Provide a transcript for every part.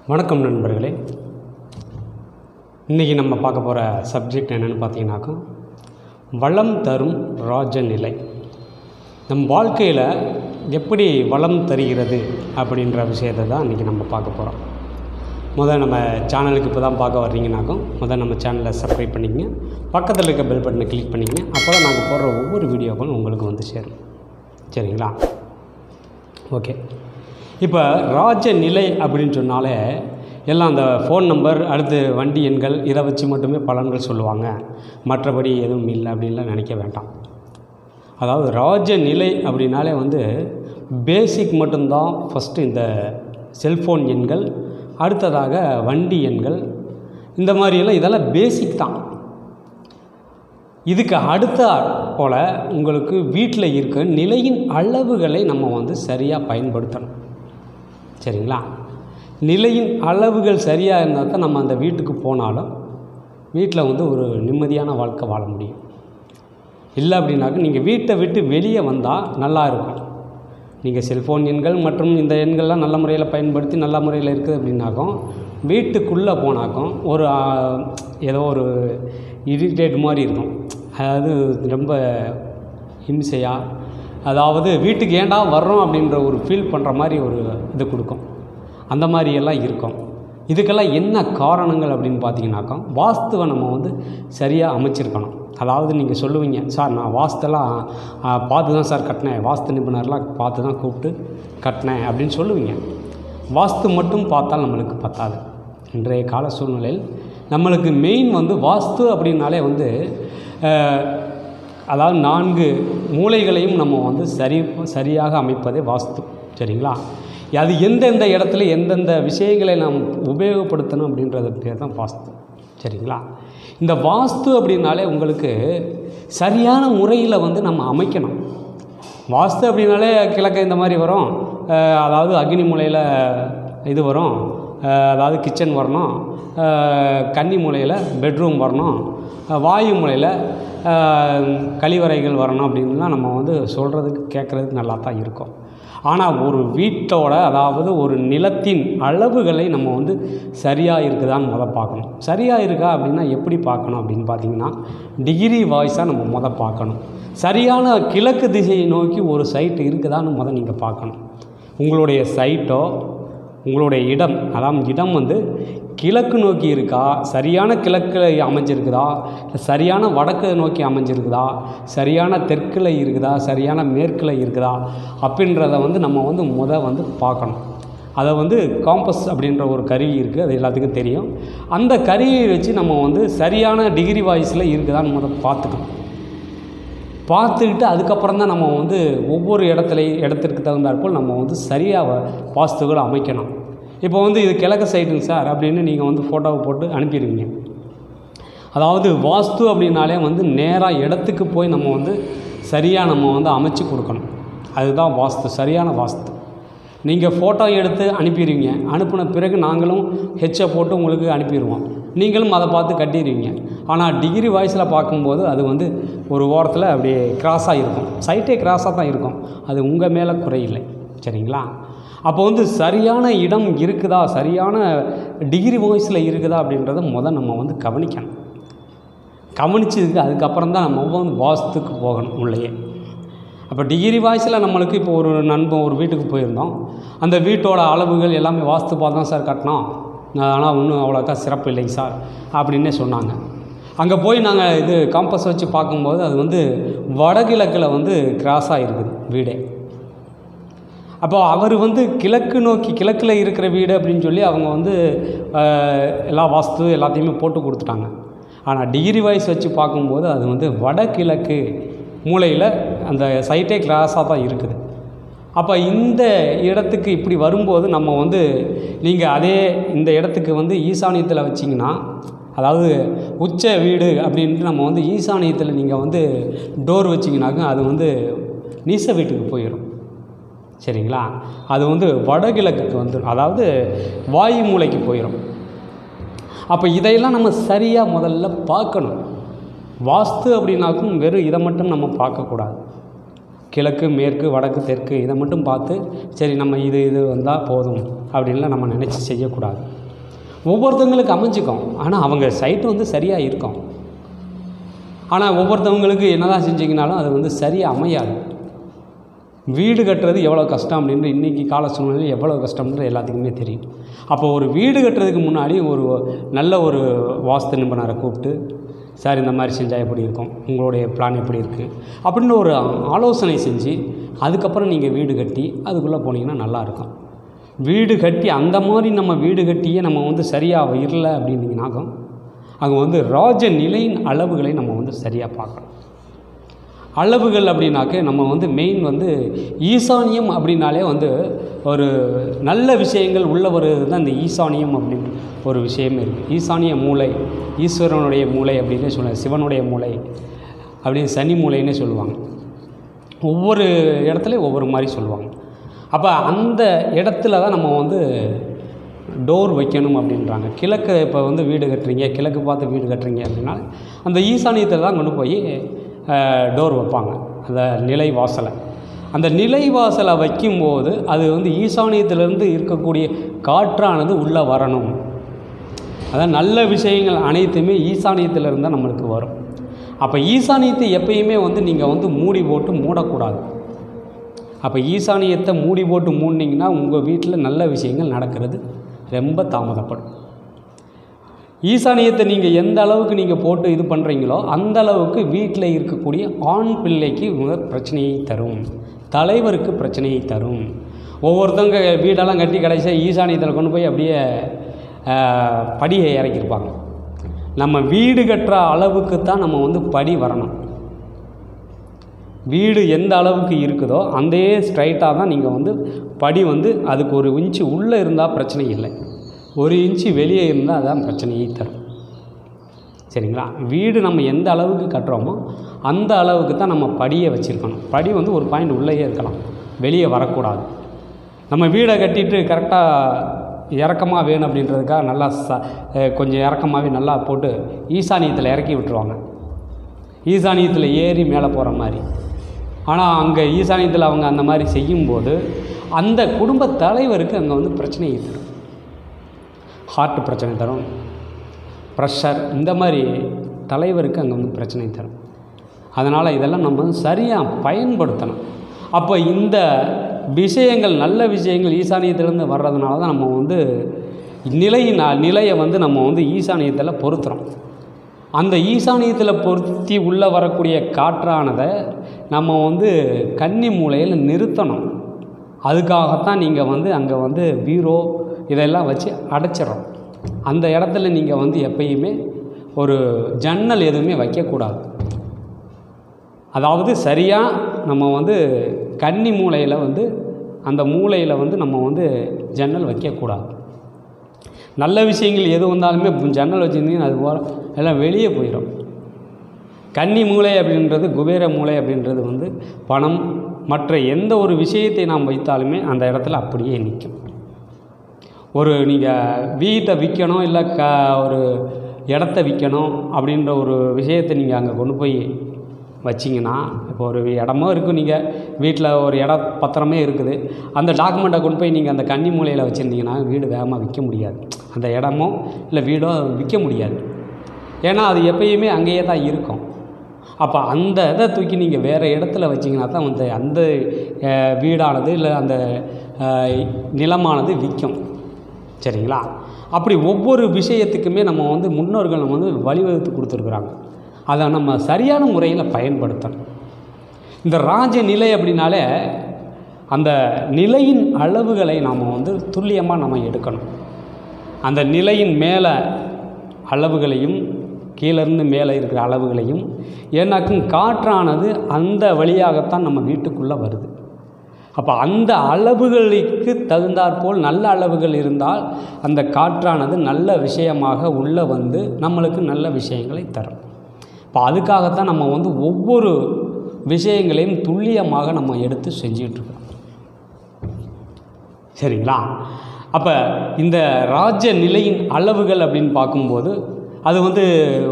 வணக்கம் நண்பர்களே. இன்றைக்கி நம்ம பார்க்க போகிற சப்ஜெக்ட் என்னென்னு பார்த்தீங்கன்னாக்கா, வளம் தரும் ராஜநிலை. நம் வாழ்க்கையில் எப்படி வளம் தருகிறது அப்படின்ற விஷயத்தை தான் இன்றைக்கி நம்ம பார்க்க போகிறோம். நம்ம சேனலுக்கு இப்போ தான் பார்க்க வர்றீங்கனாக்கும் நம்ம சேனலை சப்ஸ்கிரைப் பண்ணிக்கங்க, பக்கத்தில் இருக்க பெல் பட்டனை கிளிக் பண்ணிக்கங்க. அப்போ தான் நாங்கள் போடுற ஒவ்வொரு வீடியோக்களும் உங்களுக்கு வந்து சேரும். சரிங்களா? ஓகே. இப்போ ராஜநிலை அப்படின்னு சொன்னாலே எல்லாம் அந்த ஃபோன் நம்பர், அடுத்து வண்டி எண்கள், இதை வச்சு மட்டுமே பலன்கள் சொல்லுவாங்க, மற்றபடி எதுவும் இல்லை அப்படின்லாம் நினைக்க வேண்டாம். அதாவது ராஜநிலை அப்படின்னாலே பேசிக் மட்டும்தான். ஃபஸ்ட்டு இந்த செல்ஃபோன் எண்கள், அடுத்ததாக வண்டி எண்கள், இந்த மாதிரியெல்லாம் இதெல்லாம் பேசிக் தான். இதுக்கு அடுத்த போல் உங்களுக்கு வீட்டில் இருக்க நிலையின் அளவுகளை நம்ம சரியாக பயன்படுத்தணும். சரிங்களா? நிலையின் அளவுகள் சரியாக இருந்தால் தான் நம்ம அந்த வீட்டுக்கு போனாலும் வீட்டில் ஒரு நிம்மதியான வாழ்க்கை வாழ முடியும். இல்லை அப்படின்னாக்க நீங்கள் வீட்டை விட்டு வெளியே வந்தால் நல்லா இருக்கும். நீங்கள் செல்ஃபோன் எண்கள் மற்றும் இந்த எண்கள்லாம் நல்ல முறையில் பயன்படுத்தி நல்ல முறையில் இருக்குது அப்படின்னாக்கும், வீட்டுக்குள்ளே போனாக்கும் ஏதோ ஒரு இரிட்டேட் மாதிரி இருக்கும். அதாவது ரொம்ப ஹிம்சையாக, அதாவது வீட்டுக்கு ஏண்டா வர்றோம் அப்படின்ற ஒரு ஃபீல் பண்ணுற மாதிரி ஒரு இது கொடுக்கும். அந்த மாதிரியெல்லாம் இருக்கும். இதுக்கெல்லாம் என்ன காரணங்கள் அப்படின்னு பார்த்தீங்கன்னாக்கா, வாஸ்துவை நம்ம சரியாக அமைச்சிருக்கணும். அதாவது நீங்கள் சொல்லுவீங்க, சார் நான் வாஸ்தெல்லாம் பார்த்து தான் சார் கட்டினேன், வாஸ்து நிபுணர்லாம் பார்த்து தான் கூப்பிட்டு கட்டினேன் அப்படின்னு சொல்லுவீங்க. வாஸ்து மட்டும் பார்த்தால் நம்மளுக்கு பத்தாது. இன்றைய கால சூழ்நிலையில் நம்மளுக்கு மெயின் வாஸ்து அப்படின்னாலே அதாவது 4 மூலைகளையும் நம்ம சரியாக அமைப்பதே வாஸ்து. சரிங்களா? அது எந்தெந்த இடத்துல எந்தெந்த விஷயங்களை நாம் உபயோகப்படுத்தணும் அப்படின்றது பேர் தான் வாஸ்து. சரிங்களா? இந்த வாஸ்து அப்படின்னாலே உங்களுக்கு சரியான முறையில் நம்ம அமைக்கணும். வாஸ்து அப்படின்னாலே கிழக்கு இந்த மாதிரி வரும், அதாவது அக்னி மூலையில் இது வரும், அதாவது கிச்சன் வரணும், கன்னி மூலையில் பெட்ரூம் வரணும், வாயு மூலையில் கழிவறைகள் வரணும் அப்படின்லாம் நம்ம சொல்கிறதுக்கு கேட்குறதுக்கு நல்லா தான் இருக்கும். ஆனால் ஒரு வீட்டோட, அதாவது ஒரு நிலத்தின் அளவுகளை நம்ம சரியாக இருக்குதான்னு பார்க்கணும். சரியாக இருக்கா அப்படின்னா எப்படி பார்க்கணும் அப்படின்னு பார்த்தீங்கன்னா, டிகிரி வாய்ஸாக நம்ம பார்க்கணும். சரியான கிழக்கு திசையை நோக்கி ஒரு சைட்டு இருக்குதான்னு நீங்கள் பார்க்கணும். உங்களுடைய சைட்டோ உங்களுடைய இடம், அதாவது இடம் கிழக்கு நோக்கி இருக்கா, சரியான கிழக்கில் அமைஞ்சிருக்குதா, சரியான வடக்கு நோக்கி அமைஞ்சிருக்குதா, சரியான தெற்கில் இருக்குதா, சரியான மேற்கில் இருக்குதா அப்படின்றத நம்ம பார்க்கணும். அதை காம்பஸ் அப்படின்ற ஒரு கருவி இருக்குது, அது எல்லாத்துக்கும் தெரியும். அந்த கருவியை வச்சு நம்ம சரியான டிகிரி வாய்ஸில் இருக்குதான்னு பார்த்துக்கணும். பார்த்துக்கிட்டு அதுக்கப்புறம் தான் நம்ம ஒவ்வொரு இடத்திற்கு தகுந்தாற்போல் நம்ம சரியாக வாஸ்துகளை அமைக்கணும். இப்போ இது கிழக்கு சைடுங்க சார் அப்படின்னு நீங்கள் ஃபோட்டோவை போட்டு அனுப்பிடுவீங்க. அதாவது வாஸ்து அப்படின்னாலே நேராக இடத்துக்கு போய் நம்ம சரியாக நம்ம அமைச்சு கொடுக்கணும். அதுதான் வாஸ்து, சரியான வாஸ்து. நீங்கள் ஃபோட்டோ எடுத்து அனுப்பிடுவீங்க. அனுப்பின பிறகு நாங்களும் ஹெச்சை போட்டு உங்களுக்கு அனுப்பிடுவோம். நீங்களும் அதை பார்த்து கட்டிடுவீங்க. ஆனால் டிகிரி வாய்ஸில் பார்க்கும்போது அது ஒரு ஓரத்தில் அப்படியே கிராஸாக இருக்கும். சைட்டே கிராஸாக தான் இருக்கும். அது உங்கள் மேலே குறையில்லை. சரிங்களா? அப்போ சரியான இடம் இருக்குதா, சரியான டிகிரி வாய்ஸில் இருக்குதா அப்படின்றத நம்ம கவனிக்கணும். கவனிச்சதுக்கு அதுக்கப்புறம் தான் நம்ம வாஸ்துக்கு போகணும் உள்ளேயே. அப்போ டிகிரி வாய்ஸில் நம்மளுக்கு இப்போ ஒரு நண்பன் ஒரு வீட்டுக்கு போயிருந்தோம். அந்த வீட்டோட அளவுகள் எல்லாமே வாஸ்து பார்த்து தான் சார் கட்டினோம், ஆனால் ஒன்றும் அவ்வளோக்கா சிறப்பு இல்லைங்க சார் அப்படின்னே சொன்னாங்க. அங்கே போய் நாங்கள் இது காம்பஸ் வச்சு பார்க்கும்போது அது வடகிழக்கில் கிராஸாக இருக்குது வீடே. அப்போ அவர் கிழக்கு நோக்கி, கிழக்கில் இருக்கிற வீடு அப்படின்னு சொல்லி அவங்க எல்லா வாஸ்து எல்லாத்தையுமே போட்டு கொடுத்துட்டாங்க. ஆனால் டிகிரி வைஸ் வச்சு பார்க்கும்போது அது வடகிழக்கு மூலையில் அந்த சைட்டே கிராஸாக தான் இருக்குது. அப்போ இந்த இடத்துக்கு இப்படி வரும்போது நம்ம நீங்கள் அதே இந்த இடத்துக்கு ஈசானியத்தில் வச்சிங்கன்னா, அதாவது உச்ச வீடு அப்படின்ட்டு நம்ம ஈசானியத்தில் நீங்கள் டோர் வச்சிங்கனாக்க அது நீச வீட்டுக்கு போயிடும். சரிங்களா? அது வடகிழக்குக்கு வந்துடும், அதாவது வாயு மூலைக்கு போயிடும். அப்போ இதையெல்லாம் நம்ம சரியாக முதல்ல பார்க்கணும். வாஸ்து அப்படின்னாக்கும் வெறும் இதை மட்டும் நம்ம பார்க்கக்கூடாது. கிழக்கு, மேற்கு, வடக்கு, தெற்கு இதை மட்டும் பார்த்து சரி நம்ம இது வந்தால் போதும் அப்படின்லாம் நம்ம நினச்சி செய்யக்கூடாது. ஒவ்வொருத்தவங்களுக்கு அமைஞ்சிக்கும். ஆனால் அவங்க சைட்டு வந்து சரியாக இருக்கும். ஆனால் ஒவ்வொருத்தவங்களுக்கு என்ன தான் செஞ்சிங்கனாலும் அது வந்து சரியாக அமையாது. வீடு கட்டுறது எவ்வளோ கஷ்டம் அப்படின்ற இன்றைக்கி கால சூழ்நிலையில் எவ்வளோ கஷ்டம்ன்றது எல்லாத்துக்குமே தெரியும். அப்போ ஒரு வீடு கட்டுறதுக்கு முன்னாடி ஒரு நல்ல ஒரு வாஸ்து நிபுணரை கூப்பிட்டு, சார் இந்த மாதிரி செஞ்சால் எப்படி இருக்கும், உங்களுடைய பிளான் எப்படி இருக்குது அப்படின்னு ஒரு ஆலோசனை செஞ்சு அதுக்கப்புறம் நீங்கள் வீடு கட்டி அதுக்குள்ளே போனீங்கன்னா நல்லாயிருக்கும். வீடு கட்டி அந்த மாதிரி நம்ம வீடு கட்டியே நம்ம வந்து சரியாக இல்லை அப்படின்னீங்கன்னாக்கும் அங்கே வந்து ராஜநிலையின் அளவுகளை நம்ம வந்து சரியாக பார்க்கணும். அளவுகள் அப்படின்னாக்க நம்ம வந்து மெயின் வந்து ஈசானியம் அப்படின்னாலே வந்து ஒரு நல்ல விஷயங்கள் உள்ள வருது தான் இந்த ஈசானியம் அப்படின்னு ஒரு விஷயமே இருக்குது. ஈசானிய மூளை, ஈஸ்வரனுடைய மூளை அப்படின்னே சொல்லுவாங்க, சிவனுடைய மூளை அப்படின்னு சனி மூளைன்னே சொல்லுவாங்க. ஒவ்வொரு இடத்துலையும் ஒவ்வொரு மாதிரி சொல்லுவாங்க. அப்போ அந்த இடத்துல தான் நம்ம வந்து டோர் வைக்கணும் அப்படின்றாங்க. கிழக்கு இப்போ வந்து வீடு கட்டுறீங்க, கிழக்கு பார்த்து வீடு கட்டுறீங்க அப்படின்னா அந்த ஈசானியத்தில் தான் கொண்டு போய் டோர் வைப்பாங்க, அந்த நிலை வாசலை. அந்த நிலை வாசலை வைக்கும்போது அது வந்து ஈசானியத்திலேருந்து இருக்கக்கூடிய காற்றானது உள்ளே வரணும். அதான் நல்ல விஷயங்கள் அனைத்துமே ஈசானியத்திலேருந்து தான் நம்மளுக்கு வரும். அப்போ ஈசானியத்தை எப்பயுமே வந்து நீங்கள் வந்து மூடி போட்டு மூடக்கூடாது. அப்போ ஈசானியத்தை மூடி போட்டு மூடினீங்கன்னா உங்கள் வீட்டில் நல்ல விஷயங்கள் நடக்கிறது ரொம்ப தாமதப்படும். ஈசானியத்தை நீங்கள் எந்த அளவுக்கு நீங்கள் போட்டு இது பண்ணுறீங்களோ அந்த அளவுக்கு வீட்டில் இருக்கக்கூடிய ஆண் பிள்ளைக்கு பிரச்சனையை தரும், தலைவருக்கு பிரச்சனையை தரும். ஒவ்வொருத்தவங்க வீடெல்லாம் கட்டி கடைசியாக ஈசானியத்தில் கொண்டு போய் அப்படியே படியை இறக்கியிருப்பாங்க. நம்ம வீடு கட்டுற அளவுக்கு தான் நம்ம வந்து படி வரணும். வீடு எந்த அளவுக்கு இருக்குதோ அந்த ஸ்ட்ரைட்டாக தான் நீங்கள் வந்து படி வந்து அதுக்கு 1 இன்ச்சு உள்ளே இருந்தால் பிரச்சனை இல்லை, 1 இன்ச்சு வெளியே இருந்தால் அதான் பிரச்சனையை தரும். சரிங்களா? வீடு நம்ம எந்த அளவுக்கு கட்டுறோமோ அந்த அளவுக்கு தான் நம்ம படியை வச்சுருக்கணும். படி வந்து 1 பாயிண்ட் உள்ளேயே இருக்கலாம், வெளியே வரக்கூடாது. நம்ம வீடை கட்டிட்டு கரெக்டாக இறக்கமாக வேணும் அப்படின்றதுக்காக நல்லா கொஞ்சம் இறக்கமாகவே நல்லா போட்டு ஈசானியத்தில் இறக்கி விட்டுருவாங்க, ஈசானியத்தில் ஏறி மேலே போகிற மாதிரி. ஆனால் அங்கே ஈசானியத்தில் அவங்க அந்த மாதிரி செய்யும்போது அந்த குடும்ப தலைவருக்கு அங்கே வந்து பிரச்சனையை தரும், ஹார்ட் பிரச்சனை தரும், ப்ரெஷர், இந்த மாதிரி தலைவருக்கு அங்கே வந்து பிரச்சனை தரும். அதனால் இதெல்லாம் நம்ம வந்து சரியாக பயன்படுத்தணும். அப்போ இந்த விஷயங்கள் நல்ல விஷயங்கள் ஈசானியத்திலேருந்து வர்றதுனால தான் நம்ம வந்து நிலையை வந்து நம்ம வந்து ஈசானியத்தில் பொருத்துகிறோம். அந்த ஈசானியத்தில் பொருத்தி உள்ளே வரக்கூடிய காற்றானதை நம்ம வந்து கன்னி மூலையில் நிறுத்தணும். அதுக்காகத்தான் நீங்கள் வந்து அங்கே வந்து பீரோ இதெல்லாம் வச்சு அடைச்சிடறோம். அந்த இடத்துல நீங்கள் வந்து எப்பயுமே ஒரு ஜன்னல் எதுவுமே வைக்கக்கூடாது. அதாவது சரியாக நம்ம வந்து கன்னி மூலையில் வந்து அந்த மூலையில் வந்து நம்ம வந்து ஜன்னல் வைக்கக்கூடாது. நல்ல விஷயங்கள் எது வந்தாலுமே ஜன்னல் வச்சுருந்தீங்கன்னா அது போல எல்லாம் வெளியே போயிடும். கன்னி மூலை அப்படின்றது, குபேர மூலை அப்படின்றது வந்து பணம் மற்ற எந்த ஒரு விஷயத்தை நாம் வைத்தாலுமே அந்த இடத்துல அப்படியே நிற்கும். ஒரு நீங்கள் வீட்டை விற்கணும் இல்லை ஒரு இடத்த விற்கணும் அப்படின்ற ஒரு விஷயத்தை நீங்கள் அங்கே கொண்டு போய் வச்சிங்கன்னா, இப்போ ஒரு இடமோ இருக்குது, நீங்கள் வீட்டில் ஒரு பத்திரமே இருக்குது, அந்த டாக்குமெண்ட்டை கொண்டு போய் நீங்கள் அந்த கன்னி மூலையில் வச்சுருந்தீங்கன்னா வீடு வேகமாக விற்க முடியாது, அந்த இடமோ இல்லை வீடோ விற்க முடியாது. ஏன்னா அது எப்பயுமே அங்கேயே தான் இருக்கும். அப்போ அந்த இதை தூக்கி நீங்கள் வேறு இடத்துல வச்சிங்கன்னா தான் வந்து அந்த வீடானது இல்லை அந்த நிலமானது விற்கும். சரிங்களா? அப்படி ஒவ்வொரு விஷயத்துக்குமே நம்ம வந்து முன்னோர்கள் நம்ம வந்து வழிவகுத்து கொடுத்துருக்குறாங்க. அதை நம்ம சரியான முறையில் பயன்படுத்தணும். இந்த ராஜநிலை அப்படின்னாலே அந்த நிலையின் அளவுகளை நாம் வந்து துல்லியமாக நம்ம எடுக்கணும். அந்த நிலையின் மேலே அளவுகளையும் கீழேருந்து மேலே இருக்கிற அளவுகளையும், ஏன்னாக்கும் காற்றானது அந்த வழியாகத்தான் நம்ம வீட்டுக்குள்ளே வருது. அப்போ அந்த அளவுகளுக்கு தகுந்தாற்போல் நல்ல அளவுகள் இருந்தால் அந்த காற்றானது நல்ல விஷயமாக உள்ளே வந்து நம்மளுக்கு நல்ல விஷயங்களை தரும். இப்போ அதுக்காகத்தான் நம்ம வந்து ஒவ்வொரு விஷயங்களையும் துல்லியமாக நம்ம எடுத்து செஞ்சிகிட்ருக்கோம். சரிங்களா? அப்போ இந்த ராஜ நிலையின் அளவுகள் அப்படின்னு பார்க்கும்போது அது வந்து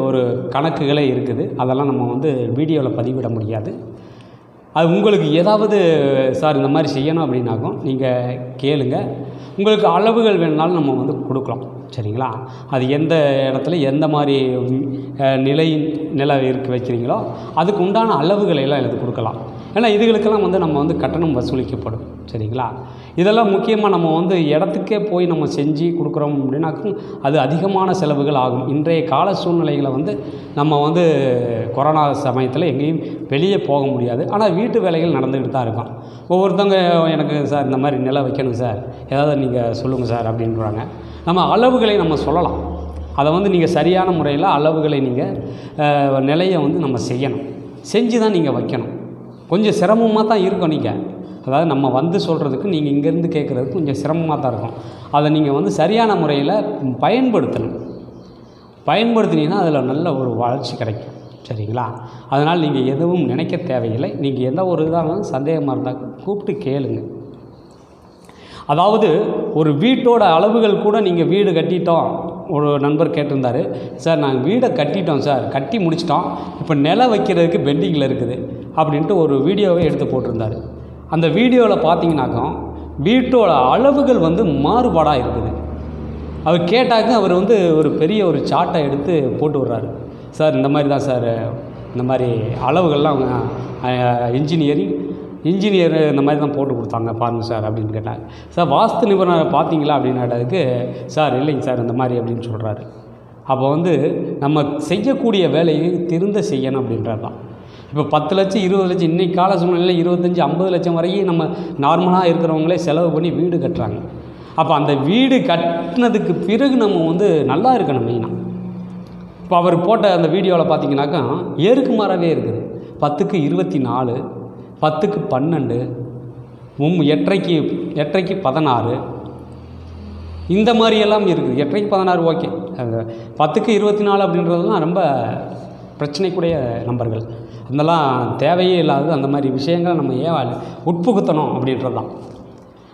ஒரு கணக்குகளே இருக்குது. அதெல்லாம் நம்ம வந்து வீடியோவில் பதிவிட முடியாது. அது உங்களுக்கு ஏதாவது சார் இந்த மாதிரி செய்யணும் அப்படின்னாக்கும் நீங்கள் கேளுங்க. உங்களுக்கு அளவுகள் வேணுனாலும் நம்ம வந்து கொடுக்கலாம். சரிங்களா? அது எந்த இடத்துல எந்த மாதிரி நிலை வைக்கிறீங்களோ அதுக்கு உண்டான அளவுகளை எல்லாம் எழுதி கொடுக்கலாம். ஏன்னா இதுகளுக்கெல்லாம் வந்து நம்ம வந்து கட்டணம் வசூலிக்கப்படும். சரிங்களா? இதெல்லாம் முக்கியமாக நம்ம வந்து இடத்துக்கே போய் நம்ம செஞ்சு கொடுக்குறோம் அப்படின்னாக்கும் அது அதிகமான செலவுகள் ஆகும். இன்றைய கால சூழ்நிலைகளை வந்து நம்ம வந்து கொரோனா சமயத்தில் எங்கேயும் வெளியே போக முடியாது. ஆனால் வீட்டு வேலைகள் நடந்துக்கிட்டு தான் இருக்கும். ஒவ்வொருத்தவங்க எனக்கு சார் இந்த மாதிரி நிலை வைக்கணும் சார், ஏதாவது நீங்கள் சொல்லுங்கள் சார் அப்படின்றாங்க. நம்ம அளவுகளை நம்ம சொல்லலாம். அதை வந்து நீங்கள் சரியான முறையில் அளவுகளை நீங்கள் நிலையை வந்து நம்ம செய்யணும். செஞ்சு தான் நீங்கள் வைக்கணும். கொஞ்சம் சிரமமாக தான் இருக்கும். நீங்கள் அதாவது நம்ம வந்து சொல்கிறதுக்கு நீங்கள் இங்கேருந்து கேட்குறதுக்கு கொஞ்சம் சிரமமாக தான் இருக்கும். அதை நீங்கள் வந்து சரியான முறையில் பயன்படுத்தணும். பயன்படுத்தினீங்கன்னா அதில் நல்ல ஒரு வளர்ச்சி கிடைக்கும். சரிங்களா? அதனால் நீங்கள் எதுவும் நினைக்க தேவையில்லை. நீங்கள் எந்த ஒரு இதாக சந்தேகமாக இருந்தால் கூப்பிட்டு கேளுங்க. அதாவது ஒரு வீட்டோட அளவுகள் கூட நீங்கள் வீடு கட்டிட்டோம். ஒரு நண்பர் கேட்டிருந்தார், சார் நாங்கள் வீடை கட்டிட்டோம் சார், கட்டி முடிச்சிட்டோம், இப்போ நிலம் வைக்கிறதுக்கு பெண்டிங்கில் இருக்குது அப்படின்ட்டு ஒரு வீடியோவை எடுத்து போட்டிருந்தார். அந்த வீடியோவில் பார்த்தீங்கன்னாக்கா வீட்டோட அளவுகள் வந்து மாறுபாடாக இருக்குது. அவர் கேட்டாக்க அவர் வந்து ஒரு பெரிய ஒரு சார்ட்டை எடுத்து போட்டு விட்றாரு. சார் இந்த மாதிரி தான் சார், இந்த மாதிரி அளவுகள்லாம் இன்ஜினியர் இந்த மாதிரி தான் போட்டு கொடுத்தாங்க பாருங்கள் சார் அப்படின்னு கேட்டாங்க. சார் வாஸ்து நிபுணரை பார்த்தீங்களா அப்படின்னாட்டதுக்கு, சார் இல்லைங்க சார் இந்த மாதிரி அப்படின்னு சொல்கிறாரு. அப்போ வந்து நம்ம செய்யக்கூடிய வேலையை திருந்த செய்யணும் அப்படின்றது தான். இப்போ 10 லட்சம் 20 லட்சம் இன்றைக்கி கால சூழ்நிலையில் 25-50 லட்சம் வரைக்கும் நம்ம நார்மலாக இருக்கிறவங்களே செலவு பண்ணி வீடு கட்டுறாங்க. அப்போ அந்த வீடு கட்டினதுக்கு பிறகு நம்ம வந்து நல்லா இருக்கணும் மெயினாக. இப்போ அவர் போட்ட அந்த வீடியோவில் பார்த்தீங்கன்னாக்கா ஏருக்கு மாறாகவே இருக்குது. 10க்கு 24, 10க்கு 12, 8க்கு 16 இந்த மாதிரியெல்லாம் இருக்குது. 8க்கு 16 ஓகே. 10க்கு 24 அப்படின்றதுலாம் ரொம்ப பிரச்சனைக்குடைய நம்பர்கள். அதெல்லாம் தேவையே இல்லாதது. அந்த மாதிரி விஷயங்களை நம்ம ஏன் உட்புகுத்தணும் அப்படின்றது தான்.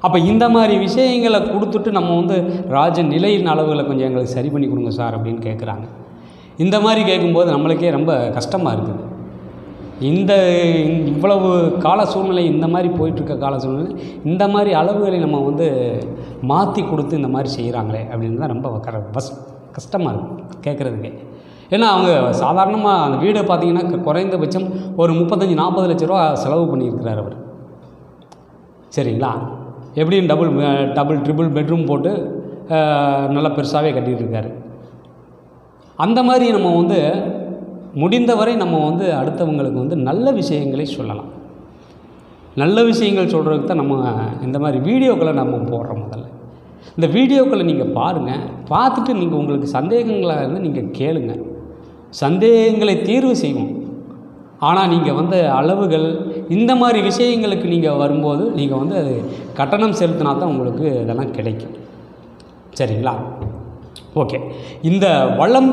அப்போ இந்த மாதிரி விஷயங்களை கொடுத்துட்டு நம்ம வந்து ராஜநிலையின் அளவுகளை கொஞ்சம் எங்களுக்கு சரி பண்ணி கொடுங்க சார் அப்படின்னு கேட்குறாங்க. இந்த மாதிரி கேட்கும்போது நம்மளுக்கே ரொம்ப கஷ்டமாக இருக்குது. இவ்வளவு கால சூழ்நிலை இந்த மாதிரி போயிட்டுருக்க கால சூழ்நிலை இந்த மாதிரி அளவுகளை நம்ம வந்து மாற்றி கொடுத்து இந்த மாதிரி செய்கிறாங்களே அப்படின்னு தான் ரொம்ப கஷ்டமாக இருக்குது கேட்குறதுக்கே. ஏன்னா அவங்க சாதாரணமாக அந்த வீடை பார்த்திங்கன்னா குறைந்தபட்சம் ஒரு 35-40 லட்ச ரூபா செலவு பண்ணியிருக்கிறார் அவர். சரிங்களா? எப்படியும் டபுள் ட்ரிபிள் பெட்ரூம் போட்டு நல்லா பெருசாகவே கட்டிகிட்ருக்காரு. அந்த மாதிரி நம்ம வந்து முடிந்தவரை நம்ம வந்து அடுத்தவங்களுக்கு வந்து நல்ல விஷயங்களை சொல்லலாம். நல்ல விஷயங்கள் சொல்கிறதுக்கு தான் நம்ம இந்த மாதிரி வீடியோக்களை நம்ம போடுறோம். முதல்ல இந்த வீடியோக்களை நீங்கள் பாருங்கள். பார்த்துட்டு நீங்கள் உங்களுக்கு சந்தேகங்களாக இருந்தால் நீங்கள் கேளுங்க. சந்தேகங்களை தீர்வு செய்வோம். ஆனால் நீங்கள் வந்து அளவுகள் இந்த மாதிரி விஷயங்களுக்கு நீங்கள் வரும்போது நீங்கள் வந்து அது கட்டணம் செலுத்தினா தான் உங்களுக்கு இதெல்லாம் கிடைக்கும். சரிங்களா? ஓகே. இந்த வளம்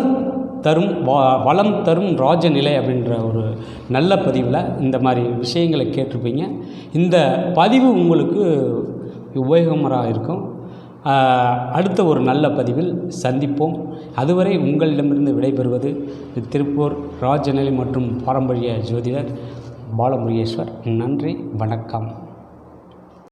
தரும் ராஜநிலை அப்படின்ற ஒரு நல்ல பதிவில் இந்த மாதிரி விஷயங்களை கேட்டிருப்பீங்க. இந்த பதிவு உங்களுக்கு உபயோகமாக இருக்கும். அடுத்த ஒரு நல்ல பதிவில் சந்திப்போம். அதுவரை உங்களிடமிருந்து விடைபெறுவது திருப்பூர் ராஜநிலை மற்றும் பாரம்பரிய ஜோதிடர் பாலமுருகேஸ்வர். நன்றி, வணக்கம்.